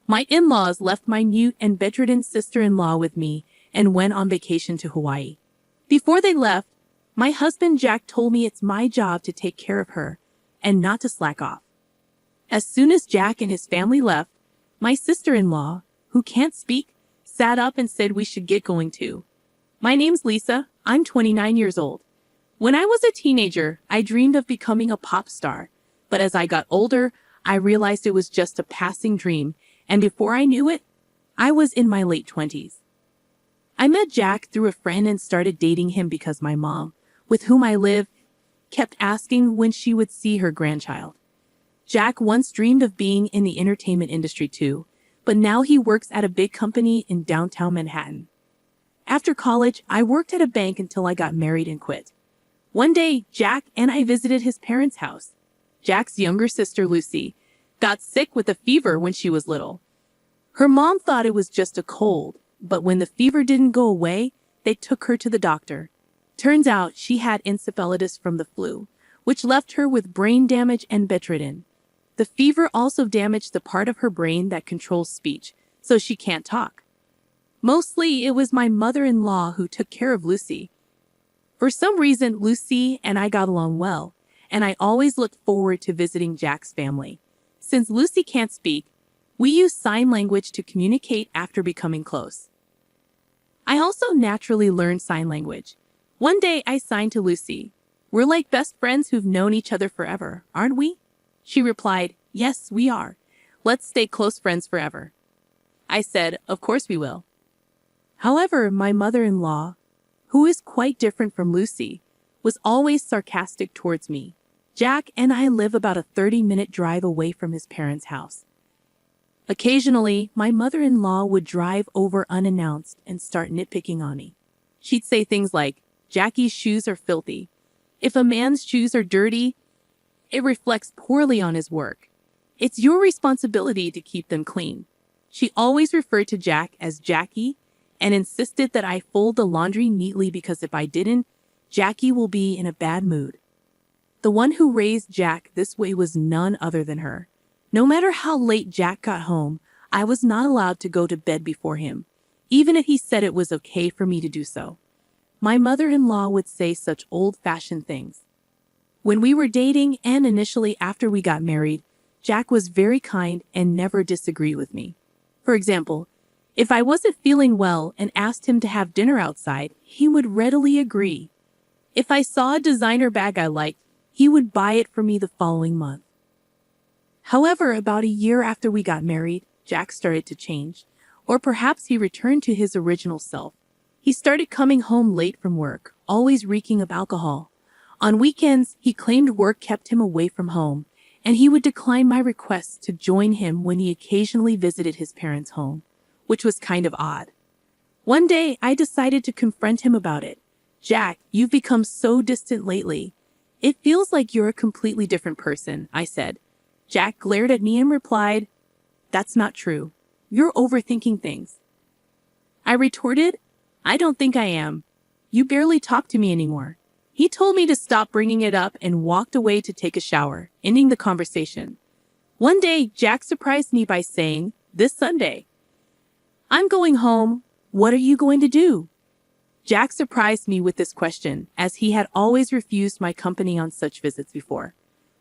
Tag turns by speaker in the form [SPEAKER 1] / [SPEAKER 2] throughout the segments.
[SPEAKER 1] My in-laws left my mute and bedridden sister-in-law with me and went on vacation to Hawaii. Before they left, my husband Jack told me it's my job to take care of her and not to slack off. As soon as Jack and his family left, my sister-in-law, who can't speak, sat up and said we should get going too. My name's Lisa. I'm 29 years old. When I was a teenager, I dreamed of becoming a pop star, but as I got older, I realized it was just a passing dream, and before I knew it, I was in my late 20s. I met Jack through a friend and started dating him because my mom, with whom I live, kept asking when she would see her grandchild. Jack once dreamed of being in the entertainment industry too, but now he works at a big company in downtown Manhattan. After college, I worked at a bank until I got married and quit. One day, Jack and I visited his parents' house. Jack's younger sister, Lucy, got sick with a fever when she was little. Her mom thought it was just a cold, but when the fever didn't go away, they took her to the doctor. Turns out she had encephalitis from the flu, which left her with brain damage and bedridden. The fever also damaged the part of her brain that controls speech, so she can't talk. Mostly, it was my mother-in-law who took care of Lucy. For some reason, Lucy and I got along well, and I always looked forward to visiting Jack's family. Since Lucy can't speak, we use sign language to communicate after becoming close. I also naturally learned sign language. One day, I signed to Lucy. "We're like best friends who've known each other forever, aren't we?" She replied, "Yes, we are. Let's stay close friends forever." I said, "Of course we will." However, my mother-in-law, who is quite different from Lucy, was always sarcastic towards me. Jack and I live about a 30-minute drive away from his parents' house. Occasionally, my mother-in-law would drive over unannounced and start nitpicking on me. She'd say things like, "Jackie's shoes are filthy. If a man's shoes are dirty, it reflects poorly on his work. It's your responsibility to keep them clean." She always referred to Jack as Jackie and insisted that I fold the laundry neatly because if I didn't, Jackie will be in a bad mood. The one who raised Jack this way was none other than her. No matter how late Jack got home, I was not allowed to go to bed before him, even if he said it was okay for me to do so. My mother-in-law would say such old-fashioned things. When we were dating and initially after we got married, Jack was very kind and never disagreed with me. For example, if I wasn't feeling well and asked him to have dinner outside, he would readily agree. If I saw a designer bag I liked, he would buy it for me the following month. However, about a year after we got married, Jack started to change, or perhaps he returned to his original self. He started coming home late from work, always reeking of alcohol. On weekends, he claimed work kept him away from home, and he would decline my requests to join him when he occasionally visited his parents' home, which was kind of odd. One day, I decided to confront him about it. "Jack, you've become so distant lately. It feels like you're a completely different person," I said. Jack glared at me and replied, "That's not true. You're overthinking things." I retorted, "I don't think I am. You barely talk to me anymore." He told me to stop bringing it up and walked away to take a shower, ending the conversation. One day, Jack surprised me by saying, "This Sunday, I'm going home. What are you going to do?" Jack surprised me with this question, as he had always refused my company on such visits before.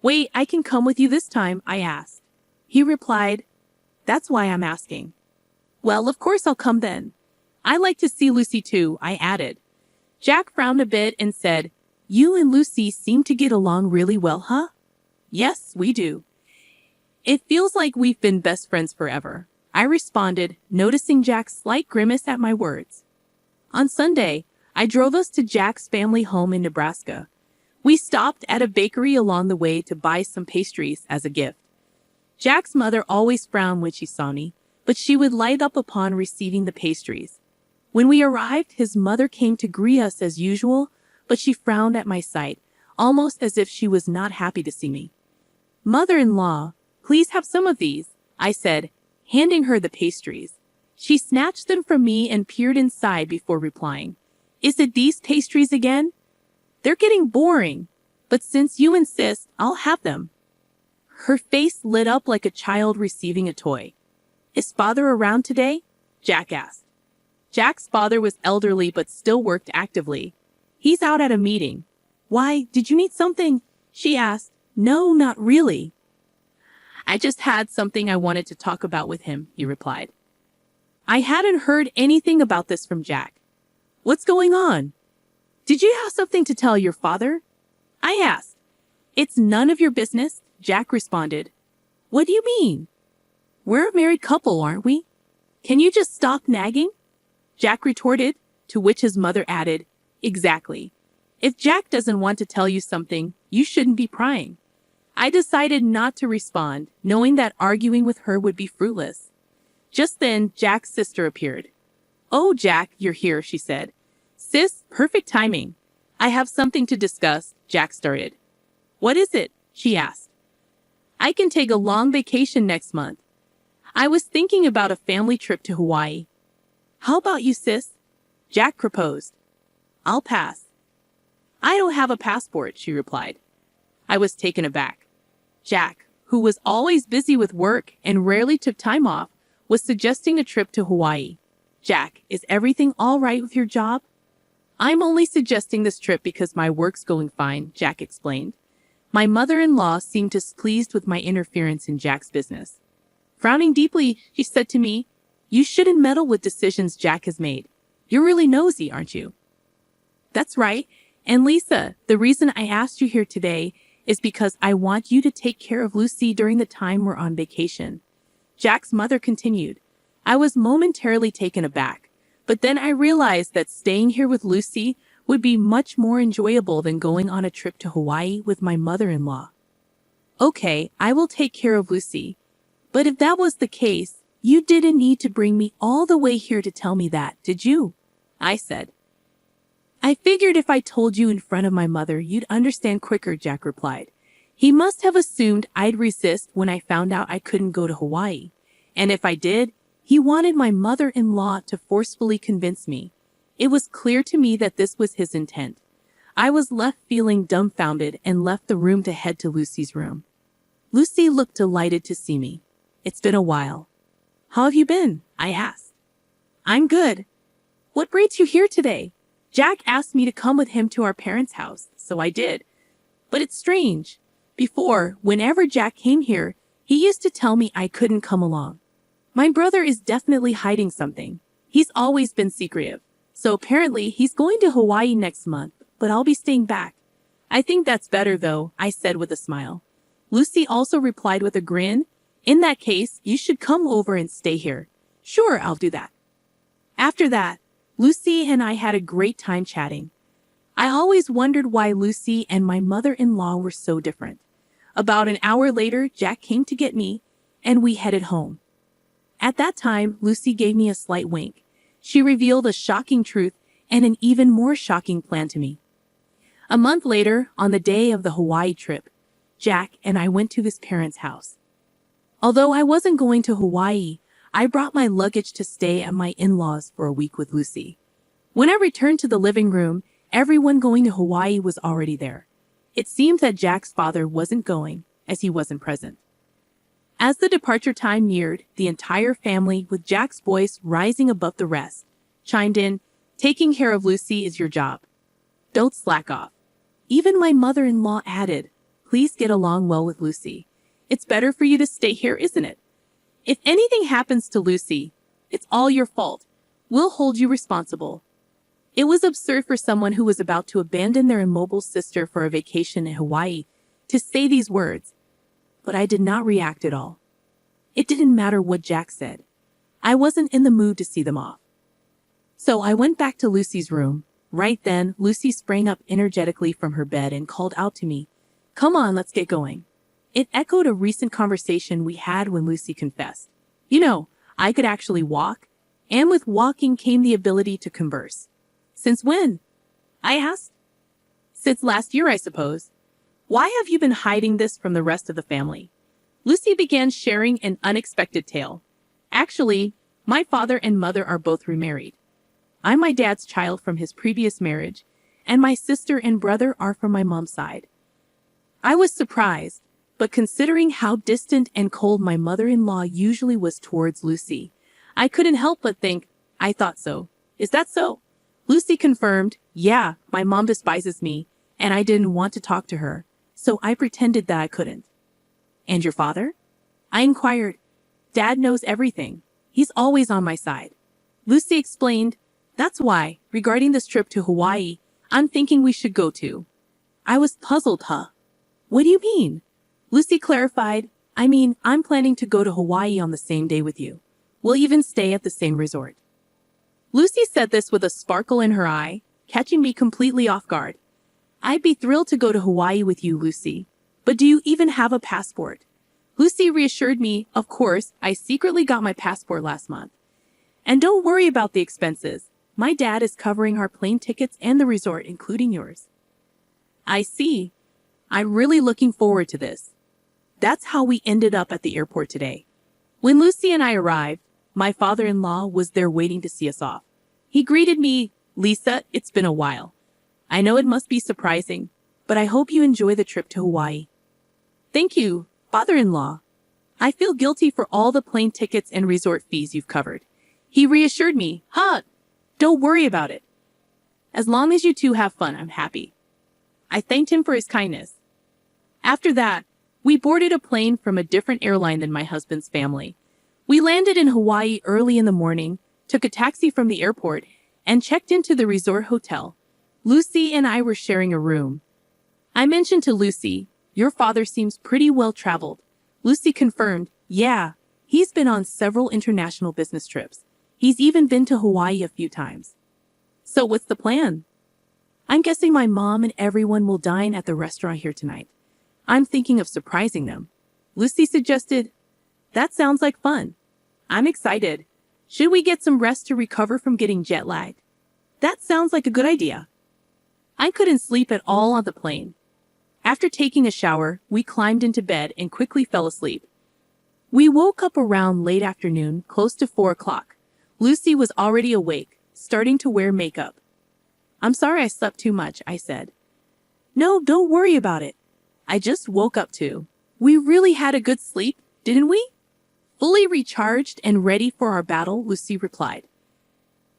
[SPEAKER 1] "Wait, I can come with you this time," I asked. He replied, "That's why I'm asking." "Well, of course I'll come then. I like to see Lucy too," I added. Jack frowned a bit and said, "You and Lucy seem to get along really well, huh?" "Yes, we do. It feels like we've been best friends forever," I responded, noticing Jack's slight grimace at my words. On Sunday, I drove us to Jack's family home in Nebraska. We stopped at a bakery along the way to buy some pastries as a gift. Jack's mother always frowned when she saw me, but she would light up upon receiving the pastries. When we arrived, his mother came to greet us as usual, but she frowned at my sight, almost as if she was not happy to see me. "Mother-in-law, please have some of these," I said, handing her the pastries. She snatched them from me and peered inside before replying, "Is it these pastries again? They're getting boring, but since you insist, I'll have them." Her face lit up like a child receiving a toy. Is father around today? Jack asked. Jack's father was elderly but still worked actively. He's out at a meeting. Why, did you need something? She asked. No, not really. I just had something I wanted to talk about with him, he replied. I hadn't heard anything about this from Jack. What's going on? Did you have something to tell your father? I asked. It's none of your business, Jack responded. What do you mean? We're a married couple, aren't we? Can you just stop nagging? Jack retorted, to which his mother added, Exactly. If Jack doesn't want to tell you something, you shouldn't be prying. I decided not to respond, knowing that arguing with her would be fruitless. Just then, Jack's sister appeared. Oh, Jack, you're here, she said. Sis, perfect timing. I have something to discuss, Jack started. What is it? She asked. I can take a long vacation next month. I was thinking about a family trip to Hawaii. How about you, sis? Jack proposed. I'll pass. I don't have a passport, she replied. I was taken aback. Jack, who was always busy with work and rarely took time off, was suggesting a trip to Hawaii. Jack, is everything all right with your job? I'm only suggesting this trip because my work's going fine, Jack explained. My mother-in-law seemed displeased with my interference in Jack's business. Frowning deeply, she said to me, You shouldn't meddle with decisions Jack has made. You're really nosy, aren't you? That's right. And Lisa, the reason I asked you here today is because I want you to take care of Lucy during the time we're on vacation. Jack's mother continued. I was momentarily taken aback, but then I realized that staying here with Lucy would be much more enjoyable than going on a trip to Hawaii with my mother-in-law. Okay, I will take care of Lucy. But if that was the case, you didn't need to bring me all the way here to tell me that, did you? I said. I figured if I told you in front of my mother, you'd understand quicker, Jack replied. He must have assumed I'd resist when I found out I couldn't go to Hawaii. And if I did, he wanted my mother-in-law to forcefully convince me. It was clear to me that this was his intent. I was left feeling dumbfounded and left the room to head to Lucy's room. Lucy looked delighted to see me. It's been a while. How have you been? I asked. I'm good. What brings you here today? Jack asked me to come with him to our parents' house, so I did. But it's strange. Before, whenever Jack came here, he used to tell me I couldn't come along. My brother is definitely hiding something. He's always been secretive. So apparently he's going to Hawaii next month, but I'll be staying back. I think that's better though, I said with a smile. Lucy also replied with a grin. In that case, you should come over and stay here. Sure, I'll do that. After that, Lucy and I had a great time chatting. I always wondered why Lucy and my mother-in-law were so different. About an hour later, Jack came to get me, and we headed home. At that time, Lucy gave me a slight wink. She revealed a shocking truth and an even more shocking plan to me. A month later, on the day of the Hawaii trip, Jack and I went to his parents' house. Although I wasn't going to Hawaii, I brought my luggage to stay at my in-laws for a week with Lucy. When I returned to the living room, everyone going to Hawaii was already there. It seemed that Jack's father wasn't going, as he wasn't present. As the departure time neared, the entire family, with Jack's voice rising above the rest, chimed in, Taking care of Lucy is your job. Don't slack off. Even my mother-in-law added, Please get along well with Lucy. It's better for you to stay here, isn't it? If anything happens to Lucy, it's all your fault. We'll hold you responsible. It was absurd for someone who was about to abandon their immobile sister for a vacation in Hawaii to say these words, but I did not react at all. It didn't matter what Jack said. I wasn't in the mood to see them off. So I went back to Lucy's room. Right then, Lucy sprang up energetically from her bed and called out to me, Come on, let's get going. It echoed a recent conversation we had when Lucy confessed. You know, I could actually walk, and with walking came the ability to converse. Since when? I asked. Since last year, I suppose. Why have you been hiding this from the rest of the family? Lucy began sharing an unexpected tale. Actually, my father and mother are both remarried. I'm my dad's child from his previous marriage, and my sister and brother are from my mom's side. I was surprised, but considering how distant and cold my mother-in-law usually was towards Lucy, I couldn't help but think, I thought so. Is that so? Lucy confirmed, yeah, my mom despises me, and I didn't want to talk to her, so I pretended that I couldn't. And your father? I inquired. Dad knows everything. He's always on my side. Lucy explained, that's why, regarding this trip to Hawaii, I'm thinking we should go too. I was puzzled, What do you mean? Lucy clarified, I mean, I'm planning to go to Hawaii on the same day with you. We'll even stay at the same resort. Lucy said this with a sparkle in her eye, catching me completely off guard. I'd be thrilled to go to Hawaii with you, Lucy. But do you even have a passport? Lucy reassured me, of course, I secretly got my passport last month. And don't worry about the expenses. My dad is covering our plane tickets and the resort, including yours. I see. I'm really looking forward to this. That's how we ended up at the airport today. When Lucy and I arrived, my father-in-law was there waiting to see us off. He greeted me, Lisa, it's been a while. I know it must be surprising, but I hope you enjoy the trip to Hawaii. Thank you, father-in-law. I feel guilty for all the plane tickets and resort fees you've covered. He reassured me, don't worry about it. As long as you two have fun, I'm happy. I thanked him for his kindness. After that, we boarded a plane from a different airline than my husband's family. We landed in Hawaii early in the morning, took a taxi from the airport, and checked into the resort hotel. Lucy and I were sharing a room. I mentioned to Lucy, your father seems pretty well traveled. Lucy confirmed, yeah, he's been on several international business trips. He's even been to Hawaii a few times. So what's the plan? I'm guessing my mom and everyone will dine at the restaurant here tonight. I'm thinking of surprising them. Lucy suggested, that sounds like fun. I'm excited. Should we get some rest to recover from getting jet lagged? That sounds like a good idea. I couldn't sleep at all on the plane. After taking a shower, we climbed into bed and quickly fell asleep. We woke up around late afternoon, close to 4 o'clock. Lucy was already awake, starting to wear makeup. I'm sorry I slept too much, I said. No, don't worry about it. I just woke up too. We really had a good sleep, didn't we? Fully recharged and ready for our battle, Lucy replied.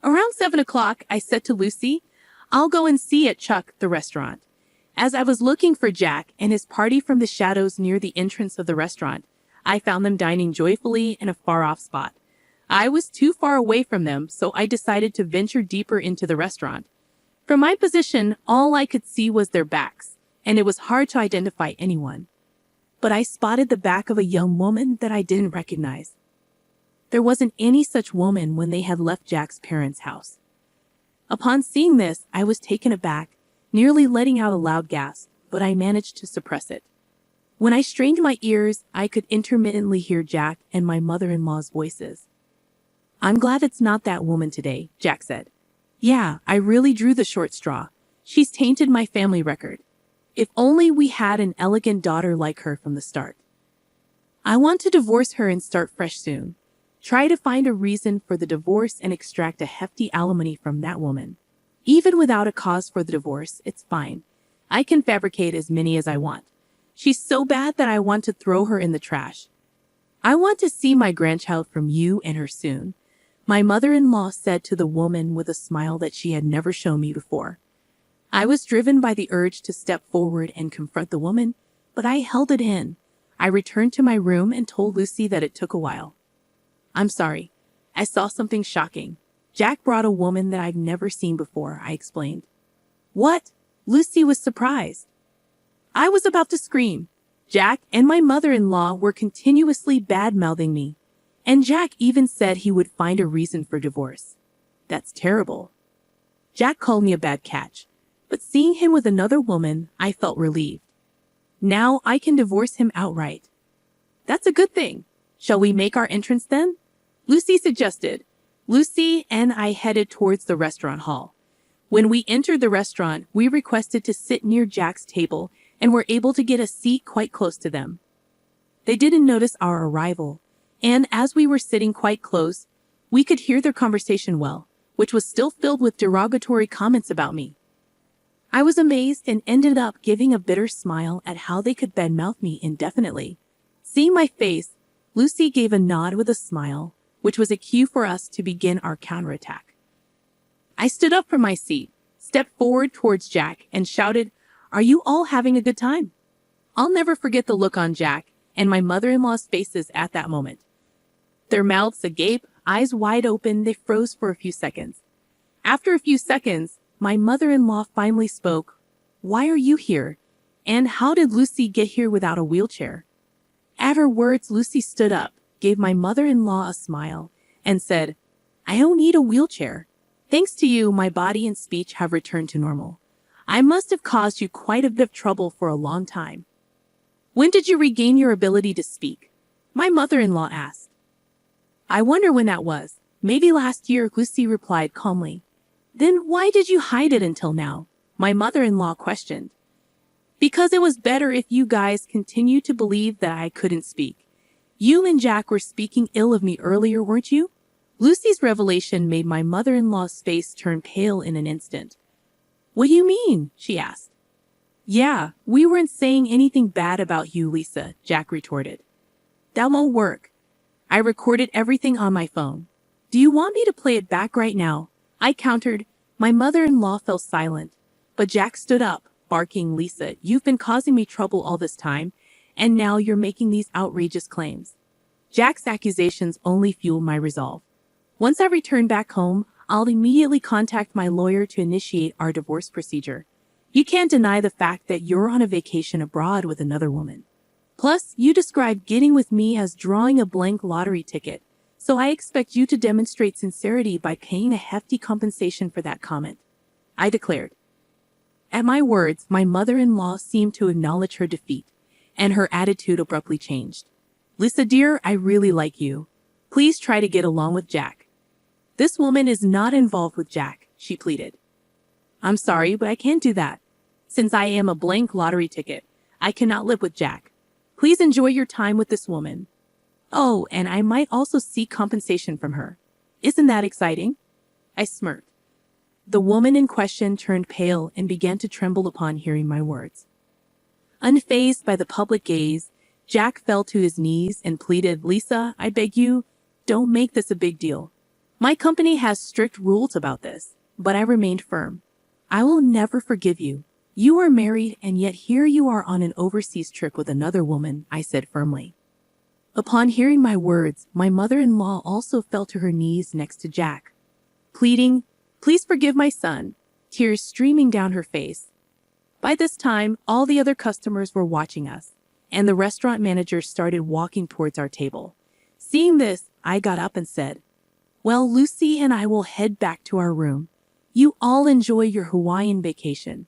[SPEAKER 1] Around 7 o'clock, I said to Lucy, I'll go and see at Chuck, the restaurant. As I was looking for Jack and his party from the shadows near the entrance of the restaurant, I found them dining joyfully in a far-off spot. I was too far away from them, so I decided to venture deeper into the restaurant. From my position, all I could see was their backs, and it was hard to identify anyone. But I spotted the back of a young woman that I didn't recognize. There wasn't any such woman when they had left Jack's parents' house. Upon seeing this, I was taken aback, nearly letting out a loud gasp, but I managed to suppress it. When I strained my ears, I could intermittently hear Jack and my mother-in-law's voices. I'm glad it's not that woman today, Jack said. Yeah, I really drew the short straw. She's tainted my family record. If only we had an elegant daughter like her from the start. I want to divorce her and start fresh soon. Try to find a reason for the divorce and extract a hefty alimony from that woman. Even without a cause for the divorce, it's fine. I can fabricate as many as I want. She's so bad that I want to throw her in the trash. I want to see my grandchild from you and her soon. My mother-in-law said to the woman with a smile that she had never shown me before. I was driven by the urge to step forward and confront the woman, but I held it in. I returned to my room and told Lucy that it took a while. I'm sorry. I saw something shocking. Jack brought a woman that I've never seen before, I explained. What? Lucy was surprised. I was about to scream. Jack and my mother-in-law were continuously bad-mouthing me. And Jack even said he would find a reason for divorce. That's terrible. Jack called me a bad catch, but seeing him with another woman, I felt relieved. Now I can divorce him outright. That's a good thing. Shall we make our entrance then? Lucy suggested. Lucy and I headed towards the restaurant hall. When we entered the restaurant, we requested to sit near Jack's table and were able to get a seat quite close to them. They didn't notice our arrival, and as we were sitting quite close, we could hear their conversation well, which was still filled with derogatory comments about me. I was amazed and ended up giving a bitter smile at how they could badmouth me indefinitely. Seeing my face, Lucy gave a nod with a smile, which was a cue for us to begin our counterattack. I stood up from my seat, stepped forward towards Jack, and shouted, "Are you all having a good time?" I'll never forget the look on Jack and my mother-in-law's faces at that moment. Their mouths agape, eyes wide open, they froze for a few seconds. After a few seconds, my mother-in-law finally spoke. "Why are you here? And how did Lucy get here without a wheelchair?" At her words, Lucy stood up, gave my mother-in-law a smile, and said, "I don't need a wheelchair. Thanks to you, my body and speech have returned to normal. I must have caused you quite a bit of trouble for a long time." "When did you regain your ability to speak?" my mother-in-law asked. "I wonder when that was. Maybe last year," Lucy replied calmly. "Then why did you hide it until now?" my mother-in-law questioned. "Because it was better if you guys continued to believe that I couldn't speak. You and Jack were speaking ill of me earlier, weren't you?" Lucy's revelation made my mother-in-law's face turn pale in an instant. "What do you mean?" she asked. "Yeah, we weren't saying anything bad about you, Lisa," Jack retorted. "That won't work. I recorded everything on my phone. Do you want me to play it back right now?" I countered. My mother-in-law fell silent, but Jack stood up, barking, "Lisa, you've been causing me trouble all this time, and now you're making these outrageous claims." Jack's accusations only fueled my resolve. Once I return back home, I'll immediately contact my lawyer to initiate our divorce procedure. You can't deny the fact that you're on a vacation abroad with another woman. Plus, you described getting with me as drawing a blank lottery ticket, so I expect you to demonstrate sincerity by paying a hefty compensation for that comment, I declared. At my words, my mother-in-law seemed to acknowledge her defeat, and her attitude abruptly changed. "Lisa dear, I really like you. Please try to get along with Jack." "This woman is not involved with Jack," she pleaded. "I'm sorry, but I can't do that. Since I am a blank lottery ticket, I cannot live with Jack. Please enjoy your time with this woman. Oh, and I might also seek compensation from her. Isn't that exciting?" I smirked. The woman in question turned pale and began to tremble upon hearing my words. Unfazed by the public gaze, Jack fell to his knees and pleaded, "Lisa, I beg you, don't make this a big deal. My company has strict rules about this." But I remained firm. "I will never forgive you. You are married, and yet here you are on an overseas trip with another woman," I said firmly. Upon hearing my words, my mother-in-law also fell to her knees next to Jack, pleading, "Please forgive my son," tears streaming down her face. By this time, all the other customers were watching us, and the restaurant manager started walking towards our table. Seeing this, I got up and said, "Well, Lucy and I will head back to our room. You all enjoy your Hawaiian vacation.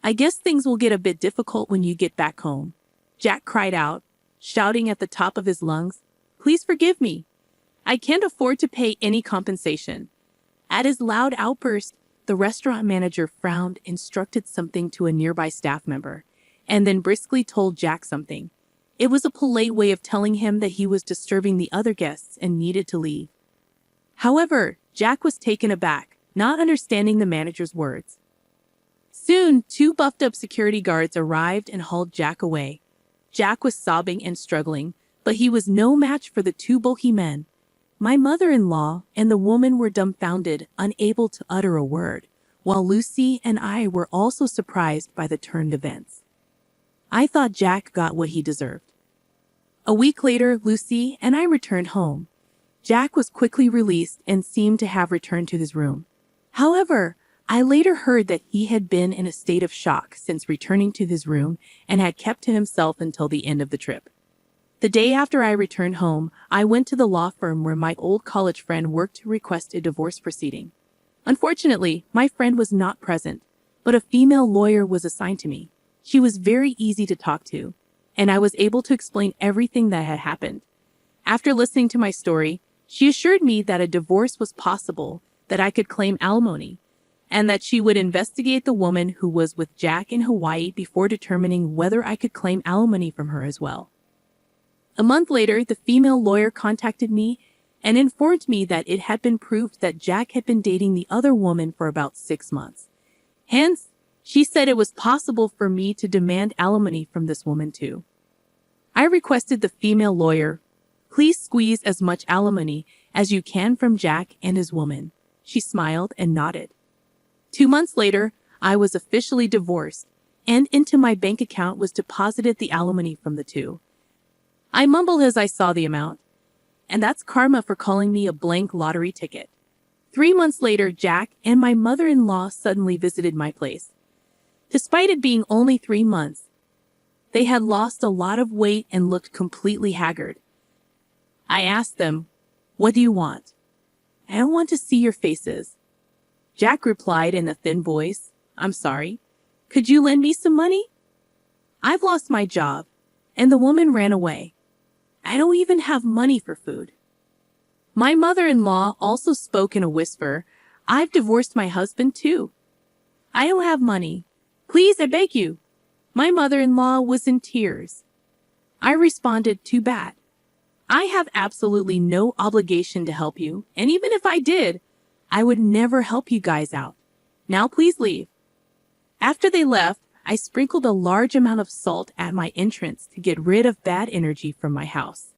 [SPEAKER 1] I guess things will get a bit difficult when you get back home." Jack cried out, shouting at the top of his lungs, "Please forgive me. I can't afford to pay any compensation." At his loud outburst, the restaurant manager frowned, instructed something to a nearby staff member, and then briskly told Jack something. It was a polite way of telling him that he was disturbing the other guests and needed to leave. However, Jack was taken aback, not understanding the manager's words. Soon, 2 buffed-up security guards arrived and hauled Jack away. Jack was sobbing and struggling, but he was no match for the 2 bulky men. My mother-in-law and the woman were dumbfounded, unable to utter a word, while Lucy and I were also surprised by the turned events. I thought Jack got what he deserved. A week later, Lucy and I returned home. Jack was quickly released and seemed to have returned to his room. However, I later heard that he had been in a state of shock since returning to his room and had kept to himself until the end of the trip. The day after I returned home, I went to the law firm where my old college friend worked to request a divorce proceeding. Unfortunately, my friend was not present, but a female lawyer was assigned to me. She was very easy to talk to, and I was able to explain everything that had happened. After listening to my story, she assured me that a divorce was possible, that I could claim alimony, and that she would investigate the woman who was with Jack in Hawaii before determining whether I could claim alimony from her as well. A month later, the female lawyer contacted me and informed me that it had been proved that Jack had been dating the other woman for about 6 months. Hence, She said it was possible for me to demand alimony from this woman too. I requested the female lawyer, "Please squeeze as much alimony as you can from Jack and his woman." She smiled and nodded. 2 months later, I was officially divorced, and into my bank account was deposited the alimony from the two. I mumbled as I saw the amount, and that's karma for calling me a blank lottery ticket. 3 months later, Jack and my mother-in-law suddenly visited my place. Despite it being only 3 months, they had lost a lot of weight and looked completely haggard. I asked them, "What do you want?" "I don't want to see your faces." Jack replied in a thin voice, "I'm sorry. Could you lend me some money? I've lost my job." And the woman ran away. "I don't even have money for food." My mother-in-law also spoke in a whisper, "I've divorced my husband too. I don't have money. Please, I beg you." My mother-in-law was in tears. I responded, "Too bad. I have absolutely no obligation to help you, and even if I did, I would never help you guys out. Now please leave." After they left, I sprinkled a large amount of salt at my entrance to get rid of bad energy from my house.